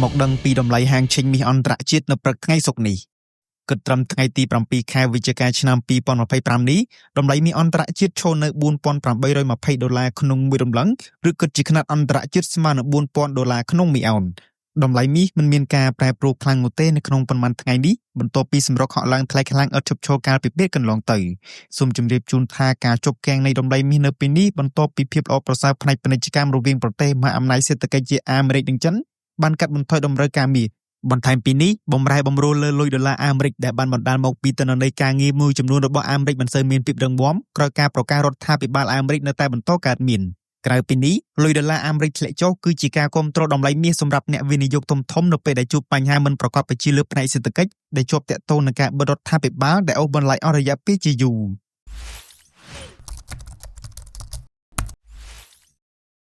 មកដឹងពីតម្លៃហាងឆេញមាសអន្តរជាតិនៅព្រឹកថ្ងៃសុក្រនេះគិតត្រឹមថ្ងៃទី7ខែវិច្ឆិកាឆ្នាំ2025នេះតម្លៃមាសអន្តរជាតិឈរនៅ$4,820ក្នុងមួយរំលឹងឬគិតជាខ្នាតអន្តរជាតិស្មើនឹង$4,000ក្នុងមួយអោនតម្លៃមាសមិនមានការប្រែប្រួលខ្លាំងនោះទេនៅក្នុងប៉ុន្មានថ្ងៃនេះបន្ទាប់ពីសម្រុកហក់ឡើងថ្លៃខ្លាំងឥតឈប់ឈរកាលពីពេលកន្លងទៅសូមជម្រាបជូនថាការជប់គាំងនៃតម្លៃមាសនៅពេលនេះបន្ទាប់ពីភាពល្អប្រសើរផ្នែកពាណិជ្ជកម្មរវាងប្រទេសមហាអំណាចសេដ្ឋកិច្ចជាអាមេរិកនិងចិនបានកាត់បន្ថយតម្រូវការមាសបន្ថែមពីនេះបំរែបំរួលលើលុយដុល្លារអាមេរិកដែលបានបណ្ដាលមកពីទិន្នន័យការងារមួយចំនួនរបស់អាមេរិកមិនសូវមានភាពរឹងមាំក្រោយការប្រកាសរដ្ឋាភិបាលអាមេរិកនៅតែបន្តកើតមានក្រៅពីនេះលុយដុល្លារអាមេរិកធ្លាក់ចុះគឺជាការគាំទ្រតម្លៃមាសសម្រាប់អ្នកវិនិយោគធំៗនៅពេលដែលជួបបញ្ហាមិនប្រកបប្រជាលើផ្នែកសេដ្ឋកិច្ចដែលជាប់ទាក់ទងនឹងការបិទរដ្ឋាភិបាលដែលអូសបន្លាយអស់រយៈពេលជាយូរ